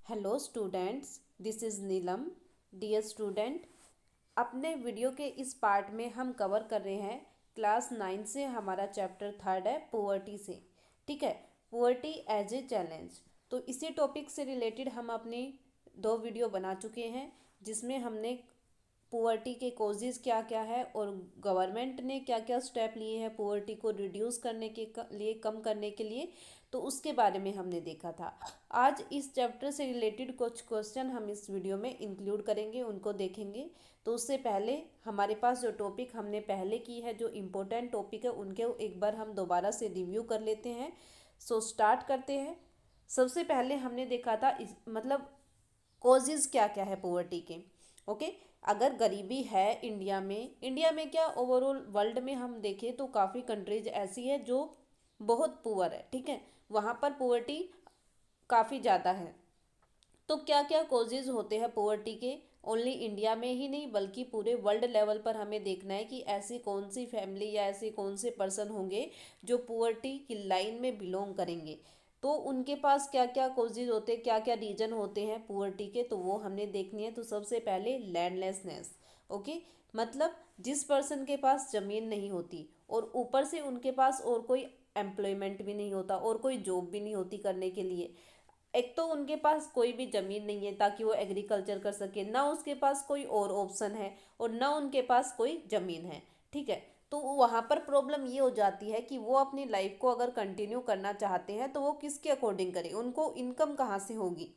Hello students, this is Neelam. Dear student, अपने video के इस पार्ट में हम कवर कर रहे हैं क्लास 9 से हमारा चैप्टर 3 है पुअर्टी से। ठीक है, पुअर्टी एज ए चैलेंज। तो इसी टॉपिक से रिलेटेड हम अपनी 2 वीडियो बना चुके हैं, जिसमें हमने पुअर्टी के कॉजेज़ क्या क्या है और गवर्नमेंट ने क्या क्या स्टेप लिए हैं पुअर्टी को रिड्यूस करने के लिए, कम करने के लिए। तो उसके बारे में हमने देखा था। आज इस चैप्टर से रिलेटेड कुछ क्वेश्चन हम इस वीडियो में इंक्लूड करेंगे, उनको देखेंगे। तो उससे पहले हमारे पास जो टॉपिक हमने पहले की है, जो इम्पोर्टेंट टॉपिक है, उनके एक बार हम दोबारा से रिव्यू कर लेते हैं। सो स्टार्ट करते हैं। सबसे पहले हमने देखा था मतलब कॉजेज़ क्या क्या है पुअर्टी के। ओके, अगर गरीबी है इंडिया में क्या ओवरऑल वर्ल्ड में हम देखें तो काफ़ी कंट्रीज ऐसी है जो बहुत पुअर है। ठीक है, वहाँ पर पुअर्टी काफ़ी ज़्यादा है। तो क्या क्या कॉजेज़ होते हैं पुअर्टी के, ओनली इंडिया में ही नहीं बल्कि पूरे वर्ल्ड लेवल पर हमें देखना है कि ऐसी कौन सी फैमिली या ऐसे कौन से पर्सन होंगे जो पुअर्टी की लाइन में बिलोंग करेंगे। तो उनके पास क्या क्या कॉजेज़ होते हैं, क्या क्या रीजन होते हैं पुअर्टी के, तो वो हमने देखनी है। तो सबसे पहले लैंडलेसनेस। ओके, मतलब जिस पर्सन के पास ज़मीन नहीं होती और ऊपर से उनके पास और कोई एम्प्लॉयमेंट भी नहीं होता और कोई जॉब भी नहीं होती करने के लिए। एक तो उनके पास कोई भी ज़मीन नहीं है ताकि वो एग्रीकल्चर कर सके, ना उसके पास कोई और ऑप्शन है और ना उनके पास कोई ज़मीन है। ठीक है, तो वहाँ पर प्रॉब्लम ये हो जाती है कि वो अपनी लाइफ को अगर कंटिन्यू करना चाहते हैं तो वो किसके अकॉर्डिंग करें, उनको इनकम कहाँ से होगी।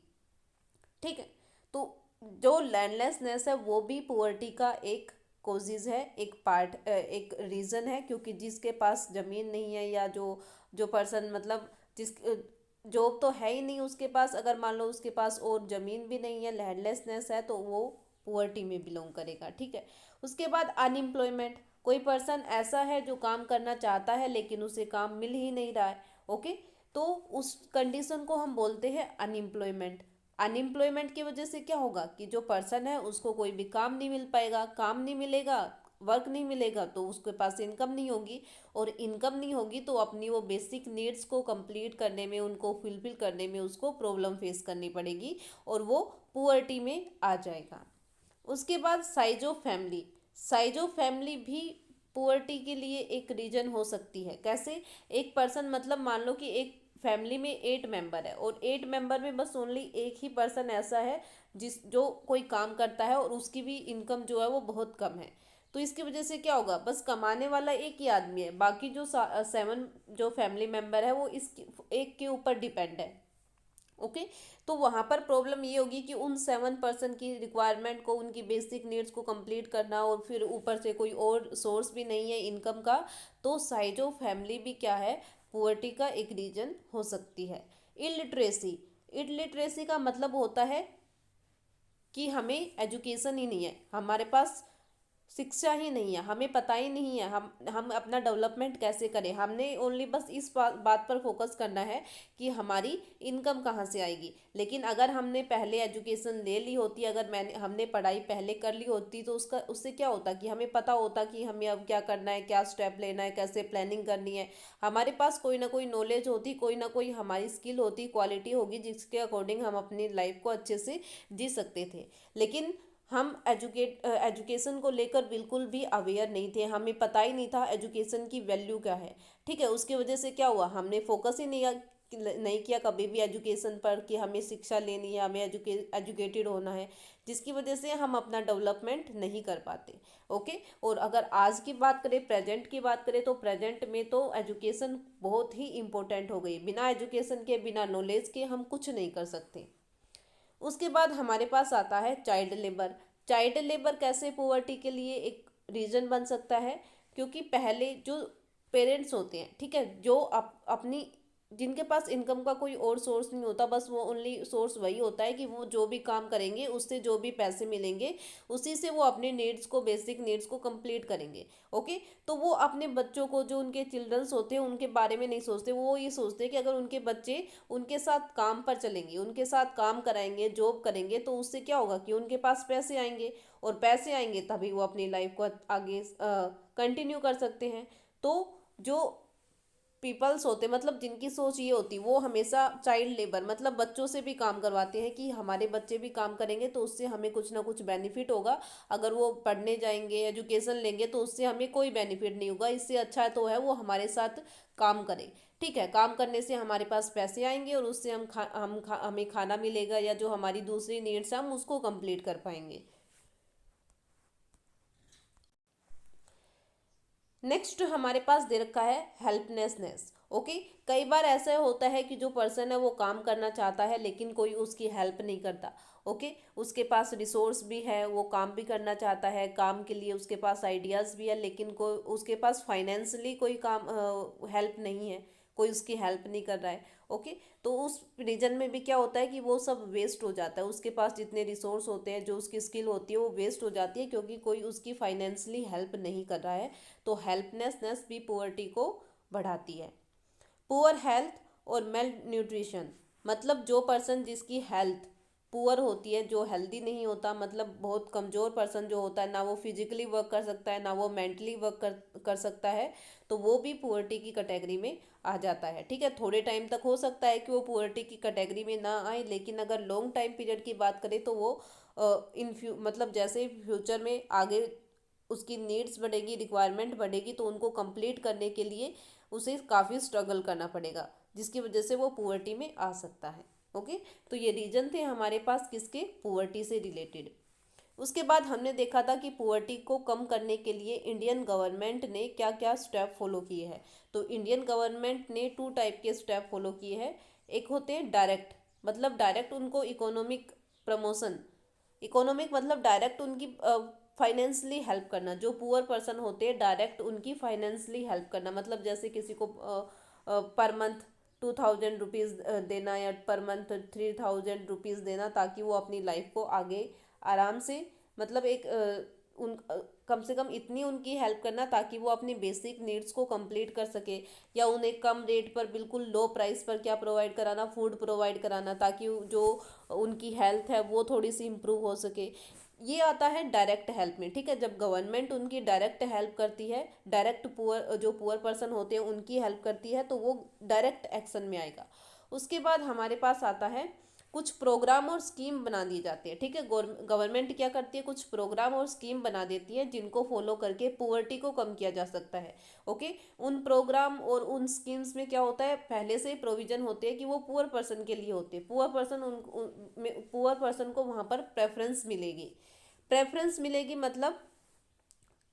ठीक है, तो जो लैंडलेसनेस है वो भी पुअर्टी का एक कोजिज है, एक पार्ट, एक रीज़न है। क्योंकि जिसके पास ज़मीन नहीं है या जो जो पर्सन मतलब जिस जॉब तो है ही नहीं उसके पास, अगर मान लो उसके पास और ज़मीन भी नहीं है, लैंडलेसनेस है, तो वो पुअर्टी में बिलोंग करेगा। ठीक है, उसके बाद अनएम्प्लॉयमेंट। कोई पर्सन ऐसा है जो काम करना चाहता है लेकिन उसे काम मिल ही नहीं रहा है। ओके, तो उस कंडीशन को हम बोलते हैं अनएम्प्लॉयमेंट। अनएम्प्लॉयमेंट की वजह से क्या होगा कि जो पर्सन है उसको कोई भी काम नहीं मिल पाएगा, काम नहीं मिलेगा, वर्क नहीं मिलेगा तो उसके पास इनकम नहीं होगी। और इनकम नहीं होगी तो अपनी वो बेसिक नीड्स को कंप्लीट करने में, उनको फुलफिल करने में उसको प्रॉब्लम फेस करनी पड़ेगी और वो पुअर्टी में आ जाएगा। उसके बाद size of family. Size of family भी पुअर्टी के लिए एक रीजन हो सकती है। कैसे? एक पर्सन मतलब मान लो कि एक फैमिली में 8 मेंबर है और 8 मेंबर में बस ओनली एक ही पर्सन ऐसा है जो कोई काम करता है और उसकी भी इनकम जो है वो बहुत कम है। तो इसकी वजह से क्या होगा, बस कमाने वाला एक ही आदमी है, बाकी जो 7 जो फैमिली मेंबर है वो इस एक के ऊपर डिपेंड है। ओके, तो वहाँ पर प्रॉब्लम ये होगी कि उन 7 पर्सन की रिक्वायरमेंट को, उनकी बेसिक नीड्स को कंप्लीट करना, और फिर ऊपर से कोई और सोर्स भी नहीं है इनकम का। तो साइज ऑफ फैमिली भी क्या है, पुअर्टी का एक रीजन हो सकती है। इलिटरेसी। इलिटरेसी का मतलब होता है कि हमें एजुकेशन ही नहीं है, हमारे पास शिक्षा ही नहीं है, हमें पता ही नहीं है हम अपना डेवलपमेंट कैसे करें। हमने ओनली बस इस बात पर फोकस करना है कि हमारी इनकम कहाँ से आएगी। लेकिन अगर हमने पहले एजुकेशन ले ली होती, अगर हमने पढ़ाई पहले कर ली होती, तो उससे क्या होता कि हमें पता होता कि हमें अब क्या करना है, क्या स्टेप लेना है, कैसे प्लानिंग करनी है। हमारे पास कोई ना कोई नॉलेज होती, कोई ना कोई हमारी स्किल होती, क्वालिटी होगी जिसके अकॉर्डिंग हम अपनी लाइफ को अच्छे से जी सकते थे। लेकिन हम एजुकेशन को लेकर बिल्कुल भी अवेयर नहीं थे, हमें पता ही नहीं था एजुकेशन की वैल्यू क्या है। ठीक है, उसकी वजह से क्या हुआ, हमने फोकस ही नहीं किया कभी भी एजुकेशन पर कि हमें शिक्षा लेनी है, हमें एजुकेटेड होना है, जिसकी वजह से हम अपना डेवलपमेंट नहीं कर पाते। ओके, और अगर आज की बात करें, प्रेजेंट की बात करें, तो प्रेजेंट में तो एजुकेशन बहुत ही इम्पोर्टेंट हो गई। बिना एजुकेशन के, बिना नॉलेज के हम कुछ नहीं कर सकते। उसके बाद हमारे पास आता है चाइल्ड लेबर। चाइल्ड लेबर कैसे पुअर्टी के लिए एक रीज़न बन सकता है, क्योंकि पहले जो पेरेंट्स होते हैं, ठीक है, जो अपनी जिनके पास इनकम का कोई और सोर्स नहीं होता, बस वो ओनली सोर्स वही होता है कि वो जो भी काम करेंगे उससे जो भी पैसे मिलेंगे उसी से वो अपने नीड्स को, बेसिक नीड्स को कंप्लीट करेंगे। ओके, तो वो अपने बच्चों को, जो उनके चिल्ड्रंस होते हैं उनके बारे में नहीं सोचते। वो ये सोचते हैं कि अगर उनके बच्चे उनके साथ काम पर चलेंगे, उनके साथ काम कराएंगे, जॉब करेंगे, तो उससे क्या होगा कि उनके पास पैसे आएंगे, और पैसे आएंगे तभी वो अपनी लाइफ को आगे कंटिन्यू कर सकते हैं। तो जो पीपल्स होते, मतलब जिनकी सोच ये होती, वो हमेशा चाइल्ड लेबर मतलब बच्चों से भी काम करवाते हैं कि हमारे बच्चे भी काम करेंगे तो उससे हमें कुछ ना कुछ बेनिफिट होगा। अगर वो पढ़ने जाएंगे, एजुकेशन लेंगे, तो उससे हमें कोई बेनिफिट नहीं होगा। इससे अच्छा तो है वो हमारे साथ काम करे। ठीक है, काम करने से हमारे पास पैसे आएंगे और उससे हमें खाना मिलेगा, या जो हमारी दूसरी नीड्स है हम उसको कंप्लीट कर पाएंगे। नेक्स्ट हमारे पास दे रखा है हेल्पलेसनेस। ओके, कई बार ऐसा होता है कि जो पर्सन है वो काम करना चाहता है लेकिन कोई उसकी हेल्प नहीं करता। ओके, उसके पास रिसोर्स भी है, वो काम भी करना चाहता है, काम के लिए उसके पास आइडियाज़ भी है, लेकिन कोई उसके पास फाइनेंशियली कोई काम हेल्प नहीं है, कोई उसकी हेल्प नहीं कर रहा है। ओके, तो उस रीजन में भी क्या होता है कि वो सब वेस्ट हो जाता है, उसके पास जितने रिसोर्स होते हैं, जो उसकी स्किल होती है वो वेस्ट हो जाती है, क्योंकि कोई उसकी फाइनेंशियली हेल्प नहीं कर रहा है। तो हेल्पलेसनेस भी पुअर्टी को बढ़ाती है। पुअर हेल्थ और मेल न्यूट्रिशन, मतलब जो पर्सन जिसकी हेल्थ पुअर होती है, जो हेल्दी नहीं होता, मतलब बहुत कमज़ोर पर्सन जो होता है, ना वो फिजिकली वर्क कर सकता है ना वो मेंटली वर्क कर सकता है, तो वो भी पुअर्टी की कैटेगरी में आ जाता है। ठीक है, थोड़े टाइम तक हो सकता है कि वो पुअर्टी की कैटेगरी में ना आए, लेकिन अगर लॉन्ग टाइम पीरियड की बात करें तो वो मतलब जैसे फ्यूचर में आगे उसकी नीड्स बढ़ेगी, रिक्वायरमेंट बढ़ेगी, तो उनको कंप्लीट करने के लिए उसे काफ़ी स्ट्रगल करना पड़ेगा, जिसकी वजह से वो पुअर्टी में आ सकता है। ओके, तो ये रीजन थे हमारे पास किसके, पुअर्टी से रिलेटेड। उसके बाद हमने देखा था कि पुअर्टी को कम करने के लिए इंडियन गवर्नमेंट ने क्या क्या स्टेप फॉलो किए हैं। तो इंडियन गवर्नमेंट ने टू टाइप के स्टेप फॉलो किए हैं। एक होते हैं डायरेक्ट, मतलब डायरेक्ट उनको इकोनॉमिक प्रमोशन, इकोनॉमिक मतलब डायरेक्ट उनकी फाइनेंशियली हेल्प करना, जो पुअर पर्सन होते हैं डायरेक्ट उनकी फाइनेंशियली हेल्प करना, मतलब जैसे किसी को पर मंथ 2000 रुपीज़ देना, या पर मंथ 3000 रुपीज़ देना, ताकि वो अपनी लाइफ को आगे आराम से, मतलब एक कम से कम इतनी उनकी हेल्प करना ताकि वो अपनी बेसिक नीड्स को कंप्लीट कर सके, या उन्हें कम रेट पर बिल्कुल लो प्राइस पर क्या प्रोवाइड कराना, फूड प्रोवाइड कराना, ताकि जो उनकी हेल्थ है वो थोड़ी सी इम्प्रूव हो सके। ये आता है डायरेक्ट हेल्प में। ठीक है, जब गवर्नमेंट उनकी डायरेक्ट हेल्प करती है, डायरेक्ट पुअर जो पुअर पर्सन होते हैं उनकी हेल्प करती है, तो वो डायरेक्ट एक्शन में आएगा। उसके बाद हमारे पास आता है कुछ प्रोग्राम और स्कीम बना दिए जाते हैं। ठीक है, गवर्नमेंट क्या करती है, कुछ प्रोग्राम और स्कीम बना देती है जिनको फॉलो करके पुअर्टी को कम किया जा सकता है। ओके, उन प्रोग्राम और उन स्कीम्स में क्या होता है, पहले से ही प्रोविजन होते हैं कि वो पुअर पर्सन के लिए होते हैं। पुअर पर्सन को वहाँ पर प्रेफरेंस मिलेगी। प्रेफरेंस मिलेगी मतलब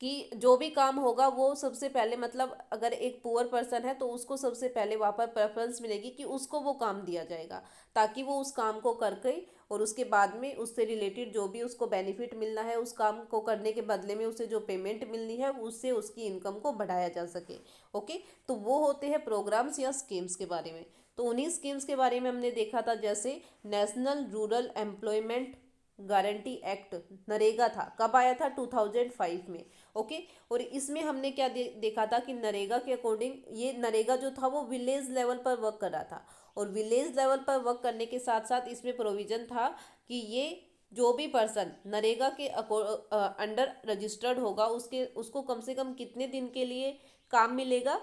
कि जो भी काम होगा वो सबसे पहले, मतलब अगर एक पुअर पर्सन है तो उसको सबसे पहले वहाँ पर प्रेफरेंस मिलेगी कि उसको वो काम दिया जाएगा, ताकि वो उस काम को करके और उसके बाद में उससे रिलेटेड जो भी उसको बेनिफिट मिलना है, उस काम को करने के बदले में उसे जो पेमेंट मिलनी है उससे उसकी इनकम को बढ़ाया जा सके। ओके, तो वो होते हैं प्रोग्राम्स या स्कीम्स के बारे में। तो उन्हीं स्कीम्स के बारे में हमने देखा था, जैसे national rural employment guarantee act, NREGA था, कब आया था, 2005 में। ओके, और इसमें हमने क्या देखा था कि नरेगा के अकॉर्डिंग, ये नरेगा जो था वो विलेज लेवल पर वर्क कर रहा था, और विलेज लेवल पर वर्क करने के साथ साथ इसमें प्रोविजन था कि ये जो भी पर्सन नरेगा के अंडर रजिस्टर्ड होगा उसके उसको कम से कम कितने दिन के लिए काम मिलेगा,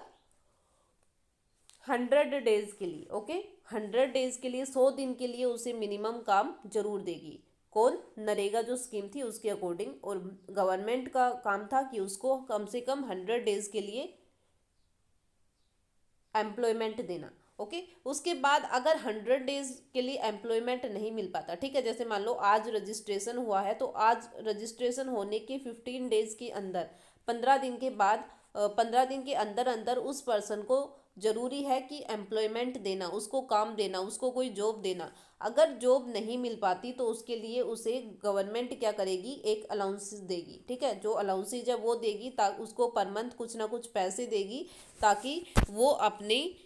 100 डेज के लिए। ओके, 100 डेज के लिए, 100 दिन के लिए उसे मिनिमम काम जरूर देगी। कौन, नरेगा जो स्कीम थी उसके अकॉर्डिंग, और गवर्नमेंट का काम था कि उसको कम से कम 100 डेज के लिए एम्प्लॉयमेंट देना। ओके, उसके बाद अगर 100 डेज के लिए एम्प्लॉयमेंट नहीं मिल पाता, ठीक है, जैसे मान लो आज रजिस्ट्रेशन हुआ है, तो आज रजिस्ट्रेशन होने के 15 डेज के अंदर, 15 दिन के बाद, 15 दिन के अंदर अंदर उस पर्सन को जरूरी है कि एम्प्लॉयमेंट देना, उसको काम देना, उसको कोई जॉब देना। अगर जॉब नहीं मिल पाती तो उसके लिए उसे गवर्नमेंट क्या करेगी, एक अलाउंसेस देगी। ठीक है, जो अलाउंसेस है वो देगी, ताकि उसको पर मंथ कुछ ना कुछ पैसे देगी, ताकि वो अपनी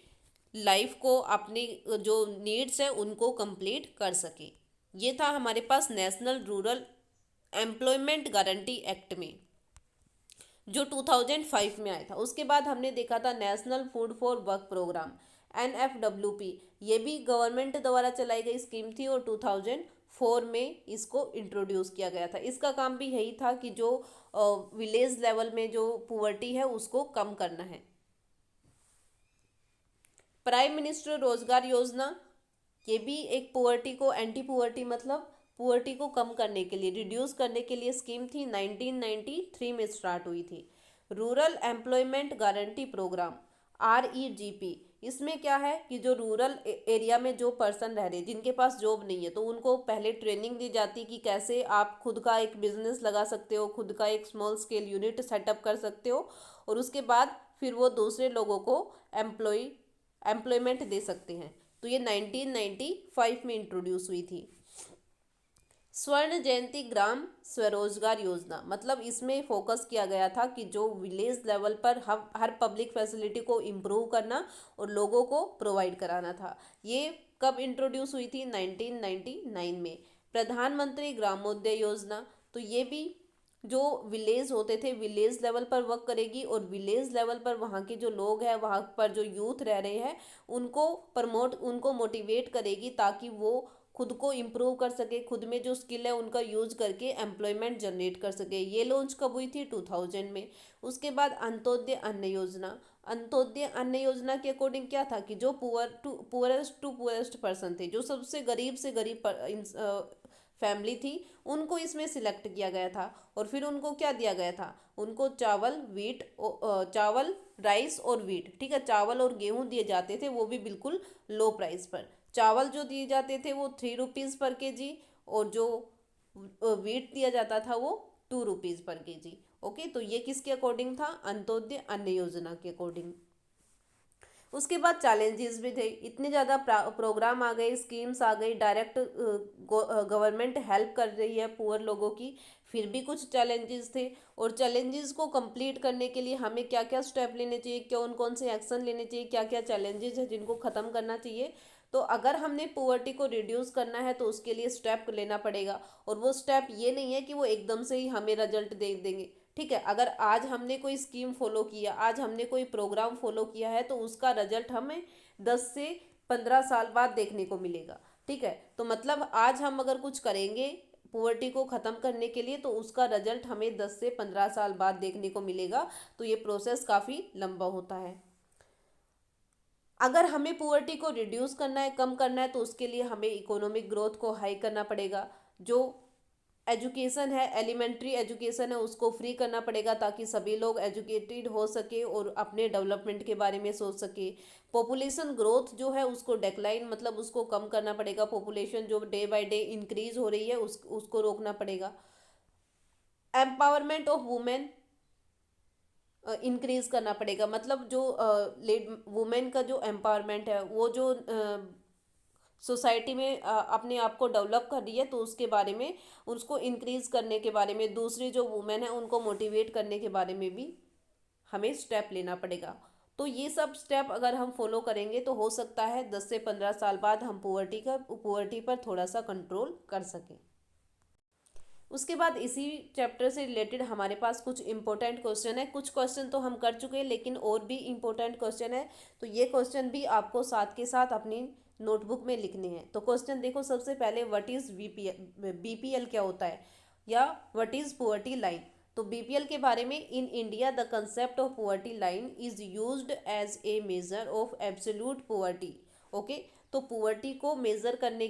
लाइफ को, अपनी जो नीड्स है उनको कंप्लीट कर सके। ये था हमारे पास national rural employment guarantee act में, जो 2005 में आया था। उसके बाद हमने देखा था national food for work programme, NFWP। ये भी गवर्नमेंट द्वारा चलाई गई स्कीम थी, और 2004 में इसको इंट्रोड्यूस किया गया था। इसका काम भी यही था कि जो विलेज लेवल में जो पुअर्टी है उसको कम करना है। प्राइम मिनिस्टर रोजगार योजना, ये भी एक पुअर्टी को, एंटी पुअर्टी मतलब पुअर्टी को कम करने के लिए, रिड्यूस करने के लिए स्कीम थी, 1993 में स्टार्ट हुई थी। Rural employment guarantee programme, REGP, इसमें क्या है कि जो रूरल एरिया में जो पर्सन रह रहे, जिनके पास जॉब नहीं है, तो उनको पहले ट्रेनिंग दी जाती कि कैसे आप खुद का एक बिजनेस लगा सकते हो, खुद का एक स्मॉल स्केल यूनिट सेटअप कर सकते हो, और उसके बाद फिर वो दूसरे लोगों को एम्प्लॉयमेंट दे सकते हैं। तो ये 1995 में इंट्रोड्यूस हुई थी। स्वर्ण जयंती ग्राम स्वरोजगार योजना, मतलब इसमें फोकस किया गया था कि जो विलेज लेवल पर हर पब्लिक फैसिलिटी को इम्प्रूव करना और लोगों को प्रोवाइड कराना था। ये कब इंट्रोड्यूस हुई थी? 1999 में। प्रधानमंत्री ग्रामोदय योजना, तो ये भी जो विलेज होते थे, विलेज लेवल पर वर्क करेगी, और विलेज लेवल पर वहाँ के जो लोग हैं, वहाँ पर जो यूथ रह रहे हैं, उनको मोटिवेट करेगी ताकि वो खुद को इम्प्रूव कर सके, खुद में जो स्किल है उनका यूज करके एम्प्लॉयमेंट जनरेट कर सके। ये लॉन्च कब हुई थी? 2000 में। उसके बाद अंत्योदय अन्न योजना। अंत्योदय अन्न योजना के अकॉर्डिंग क्या था कि जो पुअरेस्ट टू पुअरेस्ट पर्सन थे, जो सबसे गरीब से गरीब फैमिली थी, उनको इसमें सिलेक्ट किया गया था। और फिर उनको क्या दिया गया था? उनको चावल, राइस और वीट, ठीक है, चावल और गेहूं दिए जाते थे, वो भी बिल्कुल लो प्राइस पर। चावल जो दिए जाते थे वो 3 रुपीज़ पर केजी, और जो वीट दिया जाता था वो 2 रुपीज़ पर केजी। ओके, तो ये किसके अकॉर्डिंग था? अंत्योदय अन्न योजना के अकॉर्डिंग। उसके बाद चैलेंजेस भी थे, इतने ज़्यादा प्रोग्राम आ गए, स्कीम्स आ गई, डायरेक्ट गवर्नमेंट हेल्प कर रही है पुअर लोगों की, फिर भी कुछ चैलेंजेस थे। और चैलेंजेस को कंप्लीट करने के लिए हमें क्या क्या स्टेप लेने चाहिए, कौन कौन से एक्शन लेने चाहिए, क्या क्या चैलेंजेस है जिनको ख़त्म करना चाहिए। तो अगर हमने पुअर्टी को रिड्यूस करना है तो उसके लिए स्टेप लेना पड़ेगा, और वो स्टेप ये नहीं है कि वो एकदम से ही हमें रिजल्ट दे देंगे। ठीक है, अगर आज हमने कोई स्कीम फॉलो किया, आज हमने कोई प्रोग्राम फॉलो किया है, तो उसका रिजल्ट हमें 10 से 15 साल बाद देखने को मिलेगा। ठीक है, तो मतलब आज हम अगर कुछ करेंगे पुअर्टी को ख़त्म करने के लिए, तो उसका रिजल्ट हमें 10 से 15 साल बाद देखने को मिलेगा। तो ये प्रोसेस काफ़ी लंबा होता है। अगर हमें पुअर्टी को रिड्यूस करना है, कम करना है, तो उसके लिए हमें इकोनॉमिक ग्रोथ को हाई करना पड़ेगा। जो एजुकेशन है, एलिमेंट्री एजुकेशन है, उसको फ्री करना पड़ेगा ताकि सभी लोग एजुकेटेड हो सके और अपने डेवलपमेंट के बारे में सोच सके। पॉपुलेशन ग्रोथ जो है उसको डेक्लाइन मतलब उसको कम करना पड़ेगा। पॉपुलेशन जो डे बाय डे इंक्रीज हो रही है उसको रोकना पड़ेगा। एम्पावरमेंट ऑफ वुमेन इंक्रीज करना पड़ेगा, मतलब जो वुमेन का जो एम्पावरमेंट है, वो जो सोसाइटी में अपने आप को डेवलप कर रही है, तो उसके बारे में, उसको इंक्रीज करने के बारे में, दूसरी जो वुमेन है उनको मोटिवेट करने के बारे में भी हमें स्टेप लेना पड़ेगा। तो ये सब स्टेप अगर हम फॉलो करेंगे तो हो सकता है 10 से 15 साल बाद हम पुअर्टी पर थोड़ा सा कंट्रोल कर सकें। उसके बाद इसी चैप्टर से रिलेटेड हमारे पास कुछ इंपॉर्टेंट क्वेश्चन है। कुछ क्वेश्चन तो हम कर चुके हैं, लेकिन और भी इंपॉर्टेंट क्वेश्चन है, तो ये क्वेश्चन भी आपको साथ के साथ अपनी नोटबुक में लिखने हैं। तो क्वेश्चन देखो, सबसे पहले व्हाट इज़ बीपीएल क्या होता है, या व्हाट इज़ पुअर्टी लाइन। तो बीपीएल के बारे में, in India the concept of poverty line is used as a measure of absolute poverty. Okay, तो पुअर्टी को मेज़र करने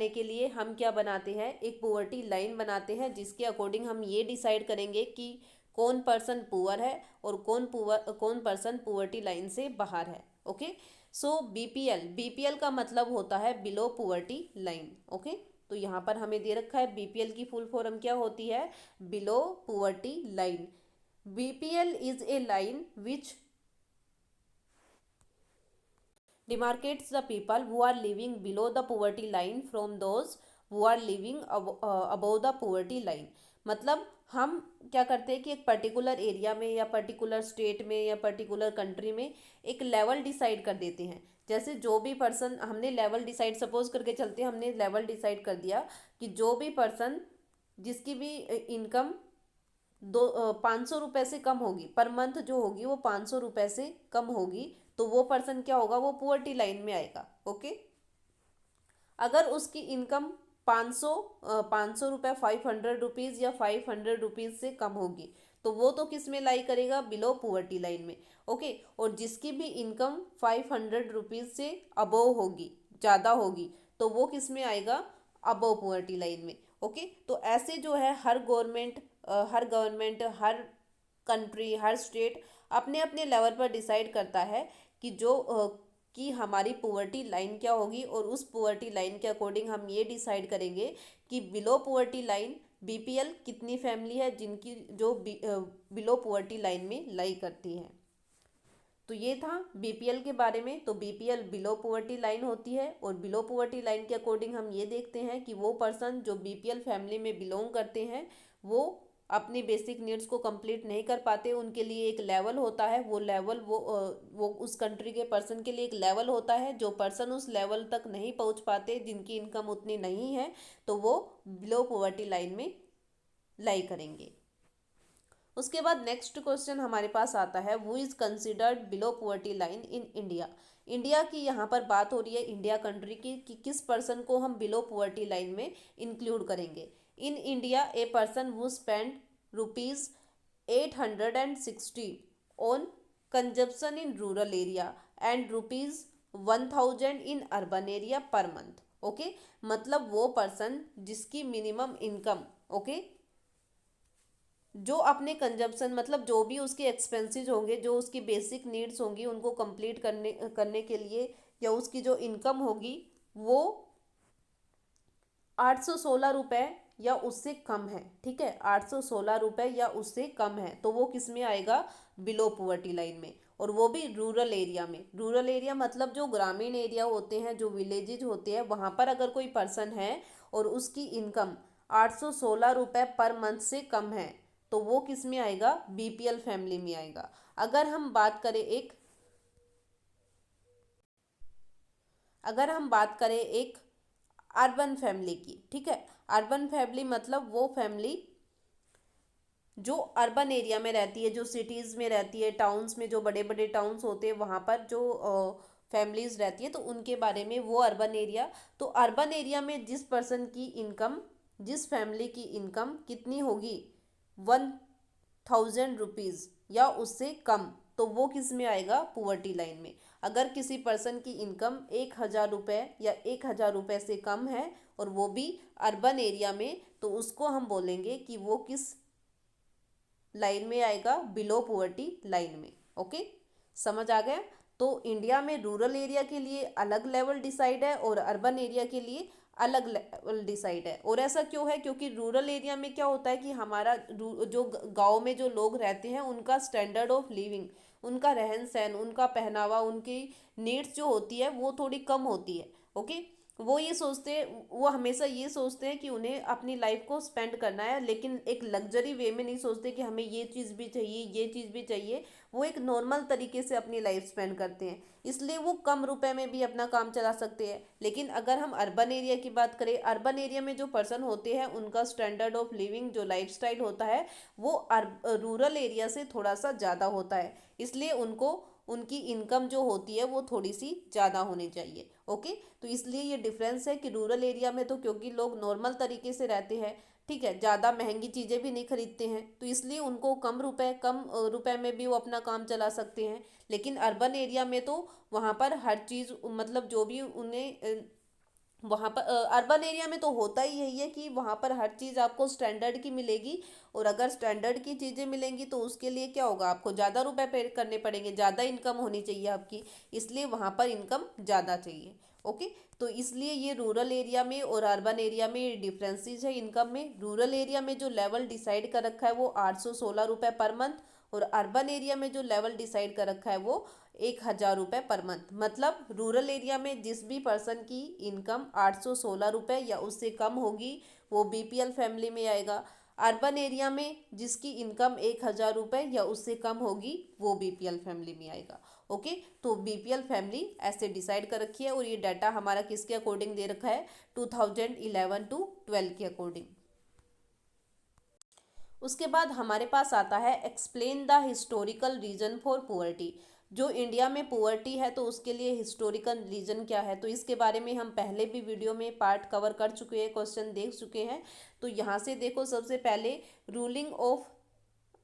के लिए हम क्या बनाते हैं? एक पुअर्टी लाइन बनाते हैं, जिसके अकॉर्डिंग हम ये डिसाइड करेंगे कि कौन पर्सन पुअर है और कौन पर्सन पुअर्टी लाइन से बाहर है। ओके, सो बीपीएल का मतलब होता है बिलो पुअर्टी लाइन। ओके, तो यहाँ पर हमें दे रखा है बीपीएल की फुल फॉर्म क्या होती है? Below poverty line. BPL is a line which demarcates the people who are living below the poverty line from those who are living above the poverty line। मतलब हम क्या करते हैं कि एक पर्टिकुलर एरिया में या पर्टिकुलर स्टेट में या पर्टिकुलर कंट्री में एक लेवल डिसाइड कर देते हैं। जैसे जो भी पर्सन, हमने लेवल डिसाइड, सपोज करके चलते हैं, हमने लेवल डिसाइड कर दिया कि जो भी पर्सन जिसकी भी इनकम 500 रुपये से कम होगी पर मंथ, जो होगी वो 500 रुपये से कम होगी, तो वो पर्सन क्या होगा? वो पुअर्टी लाइन में आएगा। ओके, अगर उसकी इनकम 500 रुपये, 500 रुपीज़ या 500 रुपीज़ से कम होगी, तो वो तो किस में लाई करेगा, बिलो पुअर्टी लाइन में। ओके, और जिसकी भी इनकम 500 रुपीज़ से अबोव होगी, ज़्यादा होगी, तो वो किस में आएगा, अबोव पुअर्टी लाइन में। ओके, तो ऐसे जो है हर गवर्नमेंट, हर कंट्री, हर स्टेट अपने अपने लेवल पर डिसाइड करता है कि कि हमारी पुअर्टी लाइन क्या होगी, और उस पुअर्टी लाइन के अकॉर्डिंग हम ये डिसाइड करेंगे कि बिलो पुअर्टी लाइन बीपीएल कितनी फैमिली है जिनकी जो बिलो पुअर्टी लाइन में लाई करती है। तो ये था बीपीएल के बारे में। तो बीपीएल बिलो पुअर्टी लाइन होती है, और बिलो पुअर्टी लाइन के अकॉर्डिंग हम ये देखते हैं कि वो पर्सन जो बीपीएल फैमिली में बिलोंग करते हैं वो अपनी बेसिक नीड्स को कंप्लीट नहीं कर पाते। उनके लिए एक लेवल होता है, वो लेवल वो उस कंट्री के पर्सन के लिए एक लेवल होता है। जो पर्सन उस लेवल तक नहीं पहुंच पाते, जिनकी इनकम उतनी नहीं है, तो वो बिलो पॉवर्टी लाइन में लाई करेंगे। उसके बाद नेक्स्ट क्वेश्चन हमारे पास आता है, who is considered below poverty line in India. India की यहाँ पर बात हो रही है, इंडिया कंट्री की, कि किस पर्सन को हम बिलो पॉवर्टी लाइन में इंक्लूड करेंगे। In India a person who spend ₹860 on consumption in rural area and ₹1000 in urban area per month. Okay, मतलब वो पर्सन जिसकी मिनिमम इनकम, ओके, जो अपने कंजप्शन मतलब जो भी उसके एक्सपेंसेस होंगे, जो उसकी बेसिक नीड्स होंगी, उनको कंप्लीट करने के लिए, या उसकी जो इनकम होगी वो 816 रुपये या उससे कम है। ठीक है, 816 रुपये या उससे कम है, तो वो किस में आएगा, बिलो पुअर्टी लाइन में। और वो भी रूरल एरिया में। रूरल एरिया मतलब जो ग्रामीण एरिया होते हैं, जो विलेजेज होते हैं, वहाँ पर अगर कोई पर्सन है और उसकी इनकम 816 रुपये पर मंथ से कम है, तो वो किस में आएगा, बीपीएल फैमिली में आएगा। अगर हम बात करें एक अर्बन फैमिली की, ठीक है, अर्बन फैमिली मतलब वो फैमिली जो अर्बन एरिया में रहती है, जो सिटीज़ में रहती है, टाउन्स में, जो बड़े बड़े टाउन्स होते हैं वहाँ पर जो फैमिलीज रहती है, तो उनके बारे में वो अर्बन एरिया। तो अर्बन एरिया में जिस पर्सन की इनकम, जिस फैमिली की इनकम कितनी होगी, 1000 रुपीज़ या उससे कम, तो वो किस में आएगा, पुअर्टी लाइन में। अगर किसी पर्सन की इनकम 1000 रुपये या 1000 रुपये से कम है और वो भी अर्बन एरिया में, तो उसको हम बोलेंगे कि वो किस लाइन में आएगा, बिलो पुअर्टी लाइन में। ओके, समझ आ गया। तो इंडिया में रूरल एरिया के लिए अलग लेवल डिसाइड है और अर्बन एरिया के लिए अलग लेवल डिसाइड है। और ऐसा क्यों है, क्योंकि रूरल एरिया में क्या होता है कि हमारा जो गांव में जो लोग रहते हैं, उनका स्टैंडर्ड ऑफ लिविंग, उनका रहन सहन, उनका पहनावा, उनकी नीड्स जो होती है वो थोड़ी कम होती है। ओके, वो हमेशा ये सोचते हैं कि उन्हें अपनी लाइफ को स्पेंड करना है, लेकिन एक लग्जरी वे में नहीं सोचते कि हमें ये चीज़ भी चाहिए, ये चीज़ भी चाहिए। वो एक नॉर्मल तरीके से अपनी लाइफ स्पेंड करते हैं, इसलिए वो कम रुपए में भी अपना काम चला सकते हैं। लेकिन अगर हम अर्बन एरिया की बात करें, अर्बन एरिया में जो पर्सन होते हैं उनका स्टैंडर्ड ऑफ लिविंग, जो लाइफस्टाइल होता है, वो रूरल एरिया से थोड़ा सा ज़्यादा होता है, इसलिए उनको उनकी इनकम जो होती है वो थोड़ी सी ज़्यादा होनी चाहिए। ओके, तो इसलिए ये डिफरेंस है कि रूरल एरिया में तो क्योंकि लोग नॉर्मल तरीके से रहते हैं, ठीक है, ज़्यादा महंगी चीज़ें भी नहीं खरीदते हैं, तो इसलिए उनको कम रुपए में भी वो अपना काम चला सकते हैं। लेकिन अर्बन एरिया में तो वहाँ पर हर चीज़ मतलब जो भी उन्हें वहाँ पर अर्बन एरिया में तो होता ही यही है कि वहाँ पर हर चीज़ आपको स्टैंडर्ड की मिलेगी। और अगर स्टैंडर्ड की चीज़ें मिलेंगी तो उसके लिए क्या होगा, आपको ज़्यादा रुपए पे करने पड़ेंगे, ज़्यादा इनकम होनी चाहिए आपकी, इसलिए वहाँ पर इनकम ज़्यादा चाहिए। ओके, तो इसलिए ये रूरल एरिया में और अर्बन एरिया में डिफरेंसेस है इनकम में। रूरल एरिया में जो लेवल डिसाइड कर रखा है वो 816 रुपये पर मंथ, और अर्बन एरिया में जो लेवल डिसाइड कर रखा है वो 1000 रुपये पर मंथ। मतलब रूरल एरिया में जिस भी पर्सन की इनकम 816 रुपये या उससे कम होगी वो बीपीएल फैमिली में आएगा। अर्बन एरिया में जिसकी इनकम 1000 रुपये या उससे कम होगी वो बीपीएल फैमिली में आएगा। ओके, तो बीपीएल फैमिली ऐसे डिसाइड कर रखी है, और ये डाटा हमारा किसके अकॉर्डिंग दे रखा है, 2011 टू 12 के अकॉर्डिंग। उसके बाद हमारे पास आता है, explain the historical reason for poverty. जो इंडिया में पुअर्टी है तो उसके लिए हिस्टोरिकल रीजन क्या है, तो इसके बारे में हम पहले भी वीडियो में पार्ट कवर कर चुके हैं, क्वेश्चन देख चुके हैं। तो यहाँ से देखो, सबसे पहले ruling of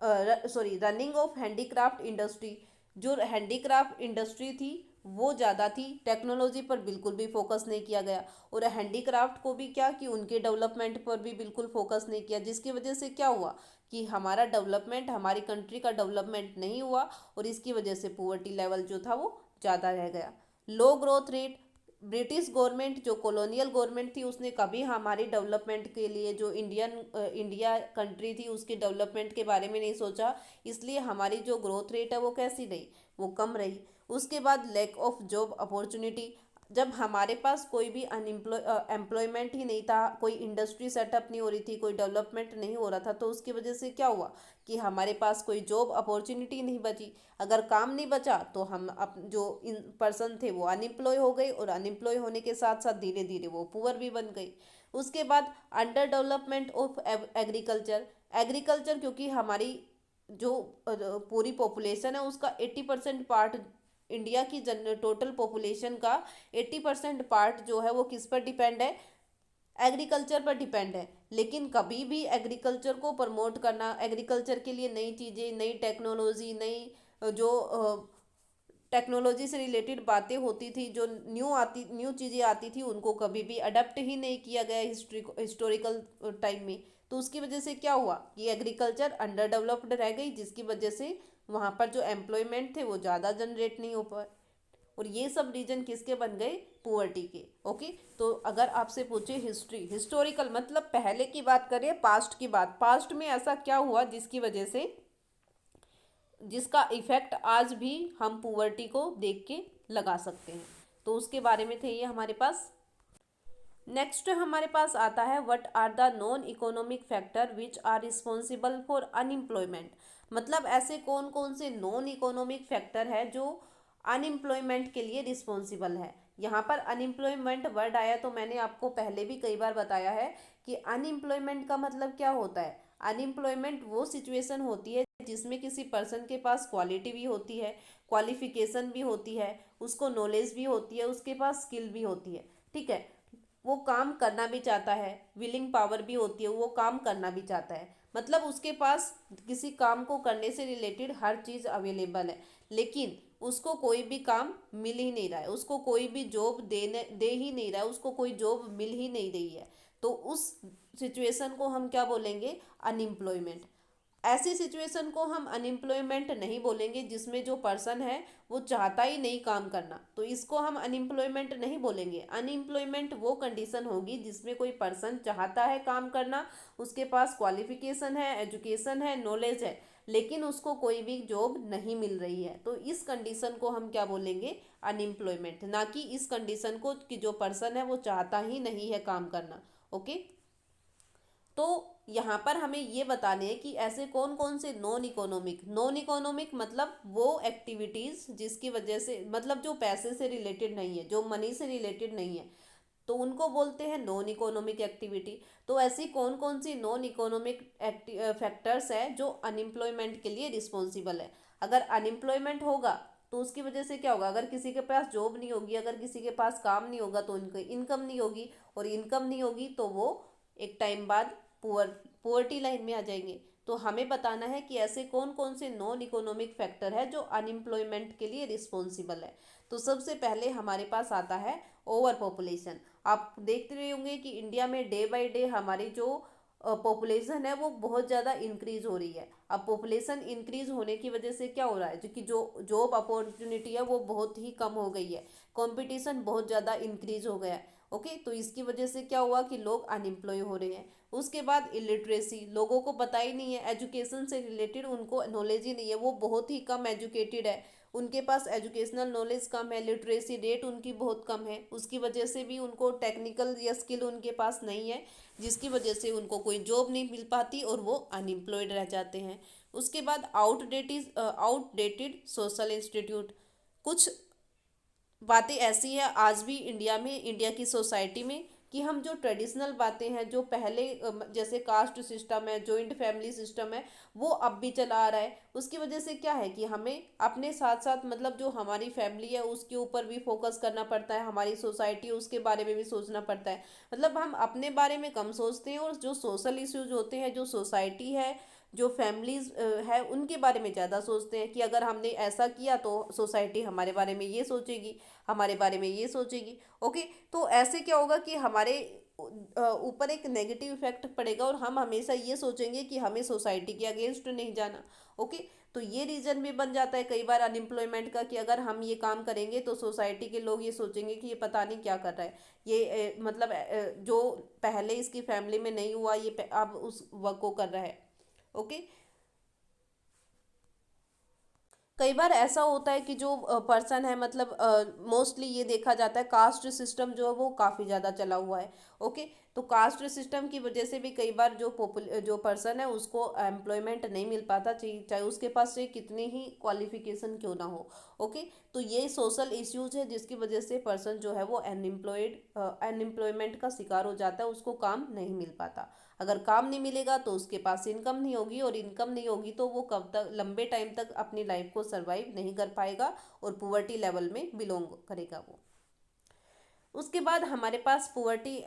sorry running of handicraft industry, जो हैंडीक्राफ्ट इंडस्ट्री थी वो ज़्यादा थी, टेक्नोलॉजी पर बिल्कुल भी फोकस नहीं किया गया। और हैंडीक्राफ्ट को भी क्या कि उनके डेवलपमेंट पर भी बिल्कुल फोकस नहीं किया, जिसकी वजह से क्या हुआ कि हमारा डेवलपमेंट, हमारी कंट्री का डेवलपमेंट नहीं हुआ और इसकी वजह से पुअर्टी लेवल जो था वो ज़्यादा रह गया। लो ग्रोथ रेट, ब्रिटिश गवर्नमेंट जो कॉलोनियल गवर्नमेंट थी उसने कभी हमारी डेवलपमेंट के लिए, जो इंडिया कंट्री थी उसके डेवलपमेंट के बारे में नहीं सोचा, इसलिए हमारी जो ग्रोथ रेट है वो कैसी रही, वो कम रही। उसके बाद लैक ऑफ जॉब अपॉर्चुनिटी, जब हमारे पास कोई भी एम्प्लॉयमेंट ही नहीं था, कोई इंडस्ट्री सेटअप नहीं हो रही थी, कोई डेवलपमेंट नहीं हो रहा था, तो उसकी वजह से क्या हुआ कि हमारे पास कोई जॉब अपॉर्चुनिटी नहीं बची। अगर काम नहीं बचा तो हम जो इन पर्सन थे वो अनएम्प्लॉय हो गए, और अनएम्प्लॉय होने के साथ साथ धीरे धीरे वो पुअर भी बन गई। उसके बाद under development of agriculture, agriculture क्योंकि हमारी जो पूरी पॉपुलेशन है उसका 80% पार्ट, इंडिया की टोटल पॉपुलेशन का 80% पार्ट जो है वो किस पर डिपेंड है, एग्रीकल्चर पर डिपेंड है। लेकिन कभी भी एग्रीकल्चर को प्रमोट करना, एग्रीकल्चर के लिए नई चीज़ें, नई टेक्नोलॉजी, नई जो टेक्नोलॉजी से रिलेटेड बातें होती थी, जो न्यू चीज़ें आती थी, उनको कभी भी अडेप्ट ही नहीं किया गया हिस्टोरिकल टाइम में। तो उसकी वजह से क्या हुआ कि एग्रीकल्चर अंडर डेवलप्ड रह गई, जिसकी वजह से वहाँ पर जो एम्प्लॉयमेंट थे वो ज़्यादा जनरेट नहीं हो पाए। और ये सब रीजन किसके बन गए, पुअर्टी के। ओके, तो अगर आपसे पूछे हिस्ट्री, हिस्टोरिकल मतलब पहले की बात करें, पास्ट की बात, पास्ट में ऐसा क्या हुआ जिसकी वजह से, जिसका इफेक्ट आज भी हम पुअर्टी को देख के लगा सकते हैं, तो उसके बारे में थे ये हमारे पास। नेक्स्ट हमारे पास आता है what are the non economic factor which are responsible for unemployment, मतलब ऐसे कौन कौन से नॉन इकोनॉमिक फैक्टर है जो अनएम्प्लॉयमेंट के लिए रिस्पॉन्सिबल है। यहाँ पर अनएम्प्लॉयमेंट वर्ड आया तो मैंने आपको पहले भी कई बार बताया है कि अनएम्प्लॉयमेंट का मतलब क्या होता है। अनएम्प्लॉयमेंट वो सिचुएशन होती है जिसमें किसी पर्सन के पास क्वालिटी भी होती है, क्वालिफिकेशन भी होती है, उसको नॉलेज भी होती है, उसके पास स्किल भी होती है, ठीक है, वो काम करना भी चाहता है, विलिंग पावर भी होती है, वो काम करना भी चाहता है, मतलब उसके पास किसी काम को करने से रिलेटेड हर चीज़ अवेलेबल है, लेकिन उसको कोई भी काम मिल ही नहीं रहा है, उसको कोई भी जॉब दे ही नहीं रहा है, उसको कोई जॉब मिल ही नहीं रही है, तो उस सिचुएशन को हम क्या बोलेंगे, अनएम्प्लॉयमेंट। ऐसी सिचुएशन को हम अनएम्प्लॉयमेंट नहीं बोलेंगे जिसमें जो पर्सन है वो चाहता ही नहीं काम करना, तो इसको हम अनएम्प्लॉयमेंट नहीं बोलेंगे। अनएम्प्लॉयमेंट वो कंडीशन होगी जिसमें कोई पर्सन चाहता है काम करना, उसके पास क्वालिफिकेशन है, एजुकेशन है, नॉलेज है, लेकिन उसको कोई भी जॉब नहीं मिल रही है, तो इस कंडीशन को हम क्या बोलेंगे, अनएम्प्लॉयमेंट, ना कि इस कंडीशन को कि जो पर्सन है वो चाहता ही नहीं है काम करना। ओके, तो यहाँ पर हमें ये बताने हैं कि ऐसे कौन कौन से नॉन इकोनॉमिक, नॉन इकोनॉमिक मतलब वो एक्टिविटीज़ जिसकी वजह से, मतलब जो पैसे से रिलेटेड नहीं है, जो मनी से रिलेटेड नहीं है, तो उनको बोलते हैं नॉन इकोनॉमिक एक्टिविटी। तो ऐसी कौन कौन सी नॉन इकोनॉमिक फैक्टर्स है जो अनएम्प्लॉयमेंट के लिए रिस्पॉन्सिबल है। अगर अनएम्प्लॉयमेंट होगा तो उसकी वजह से क्या होगा, अगर किसी के पास जॉब नहीं होगी, अगर किसी के पास काम नहीं होगा तो उनकी इनकम नहीं होगी, और इनकम नहीं होगी तो वो एक टाइम बाद पुअर्टी लाइन में आ जाएंगे। तो हमें बताना है कि ऐसे कौन कौन से नॉन इकोनॉमिक फैक्टर है जो अनएम्प्लॉयमेंट के लिए रिस्पॉन्सिबल है। तो सबसे पहले हमारे पास आता है ओवर पॉपुलेशन। आप देखते रहे होंगे कि इंडिया में डे बाय डे हमारी जो पॉपुलेशन है वो बहुत ज़्यादा इंक्रीज हो रही है। अब पॉपुलेशन इंक्रीज होने की वजह से क्या हो रहा है, जो कि जो जॉब अपॉर्चुनिटी है वो बहुत ही कम हो गई है, कंपटीशन बहुत ज़्यादा इंक्रीज हो गया है। ओके, तो इसकी वजह से क्या हुआ कि लोग अनएम्प्लॉय हो रहे हैं। उसके बाद इलिटरेसी, लोगों को पता ही नहीं है, एजुकेशन से रिलेटेड उनको नॉलेज ही नहीं है, वो बहुत ही कम एजुकेटेड है, उनके पास एजुकेशनल नॉलेज कम है, लिटरेसी रेट उनकी बहुत कम है, उसकी वजह से भी उनको टेक्निकल या स्किल उनके पास नहीं है, जिसकी वजह से उनको कोई जॉब नहीं मिल पाती और वो अनएम्प्लॉयड रह जाते हैं। उसके बाद आउटडेटेड सोशल इंस्टीट्यूट, कुछ बातें ऐसी है आज भी इंडिया में, इंडिया की सोसाइटी में, कि हम जो ट्रेडिशनल बातें हैं, जो पहले जैसे कास्ट सिस्टम है, जॉइंट फैमिली सिस्टम है, वो अब भी चला आ रहा है। उसकी वजह से क्या है कि हमें अपने साथ साथ मतलब जो हमारी फैमिली है उसके ऊपर भी फोकस करना पड़ता है, हमारी सोसाइटी है उसके बारे में भी सोचना पड़ता है। मतलब हम अपने बारे में कम सोचते हैं और जो सोशल इश्यूज होते हैं, जो सोसाइटी है, जो फैमिलीज है उनके बारे में ज़्यादा सोचते हैं कि अगर हमने ऐसा किया तो सोसाइटी हमारे बारे में ये सोचेगी, हमारे बारे में ये सोचेगी। ओके, तो ऐसे क्या होगा कि हमारे ऊपर एक नेगेटिव इफेक्ट पड़ेगा और हम हमेशा ये सोचेंगे कि हमें सोसाइटी के अगेंस्ट नहीं जाना। ओके, तो ये रीज़न भी बन जाता है कई बार अनएम्प्लॉयमेंट का कि अगर हम ये काम करेंगे तो सोसाइटी के लोग ये सोचेंगे कि ये पता नहीं क्या कर रहा है, ये मतलब जो पहले इसकी फैमिली में नहीं हुआ ये अब उस वर्क को कर रहा है। ओके, कई बार ऐसा होता है कि जो पर्सन है मतलब मोस्टली ये देखा जाता है कास्ट सिस्टम जो है वो काफ़ी ज़्यादा चला हुआ है। ओके, तो कास्ट सिस्टम की वजह से भी कई बार जो पर्सन है उसको एम्प्लॉयमेंट नहीं मिल पाता, चाहे चाहे उसके पास से कितनी ही क्वालिफिकेशन क्यों ना हो। ओके, तो ये सोशल इश्यूज है जिसकी वजह से पर्सन जो है वो अनएम्प्लॉयमेंट का शिकार हो जाता है, उसको काम नहीं मिल पाता। अगर काम नहीं मिलेगा तो उसके पास इनकम नहीं होगी, और इनकम नहीं होगी तो वो कब तक लंबे टाइम तक अपनी लाइफ को सरवाइव नहीं कर पाएगा और पुअर्टी लेवल में बिलोंग करेगा वो। उसके बाद हमारे पास पुअर्टी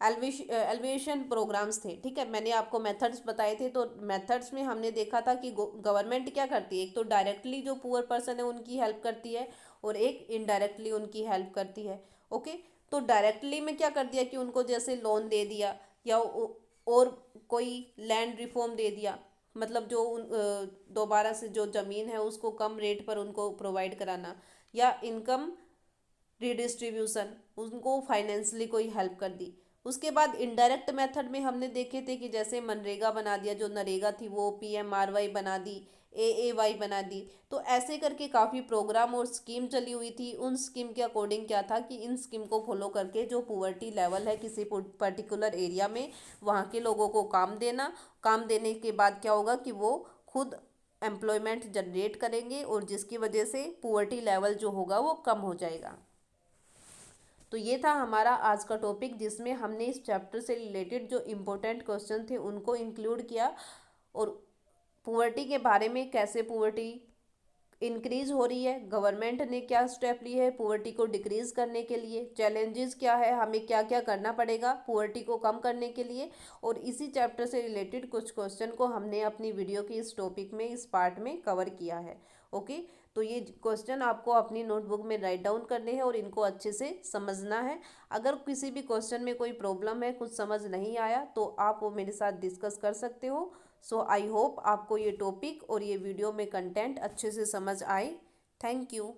एलिवेशन प्रोग्राम्स थे। ठीक है, मैंने आपको मेथड्स बताए थे, तो मेथड्स में हमने देखा था कि गवर्नमेंट क्या करती है, एक तो डायरेक्टली जो पुअर पर्सन है उनकी हेल्प करती है और एक इनडायरेक्टली उनकी हेल्प करती है। ओके, तो डायरेक्टली में क्या कर दिया कि उनको जैसे लोन दे दिया, या और कोई लैंड रिफॉर्म दे दिया, मतलब जो दोबारा से जो ज़मीन है उसको कम रेट पर उनको प्रोवाइड कराना, या इनकम रिडिस्ट्रीब्यूशन, उनको फाइनेंशियली कोई हेल्प कर दी। उसके बाद इनडायरेक्ट मेथड में हमने देखे थे कि जैसे मनरेगा बना दिया, जो नरेगा थी वो PMRY बना दी, AAY बना दी। तो ऐसे करके काफ़ी प्रोग्राम और स्कीम चली हुई थी। उन स्कीम के अकॉर्डिंग क्या था कि इन स्कीम को फॉलो करके जो पुअर्टी लेवल है किसी पर्टिकुलर एरिया में, वहाँ के लोगों को काम देना। काम देने के बाद क्या होगा कि वो खुद एम्प्लॉयमेंट जनरेट करेंगे और जिसकी वजह से पुअर्टी लेवल जो होगा वो कम हो जाएगा। तो ये था हमारा आज का टॉपिक, जिसमें हमने इस चैप्टर से रिलेटेड जो इम्पोर्टेंट क्वेश्चन थे उनको इंक्लूड किया, और पुअर्टी के बारे में, कैसे पुअर्टी इंक्रीज हो रही है, गवर्नमेंट ने क्या स्टेप लिए है पुअर्टी को डिक्रीज करने के लिए, चैलेंजेस क्या है, हमें क्या क्या करना पड़ेगा पुअर्टी को कम करने के लिए। और इसी चैप्टर से रिलेटेड कुछ क्वेश्चन को हमने अपनी वीडियो की इस टॉपिक में, इस पार्ट में कवर किया है। ओके, तो ये क्वेश्चन आपको अपनी नोटबुक में राइट डाउन करने हैं और इनको अच्छे से समझना है। अगर किसी भी क्वेश्चन में कोई प्रॉब्लम है, कुछ समझ नहीं आया, तो आप वो मेरे साथ डिस्कस कर सकते हो। सो आई होप आपको ये टॉपिक और ये वीडियो में कंटेंट अच्छे से समझ आए। Thank you.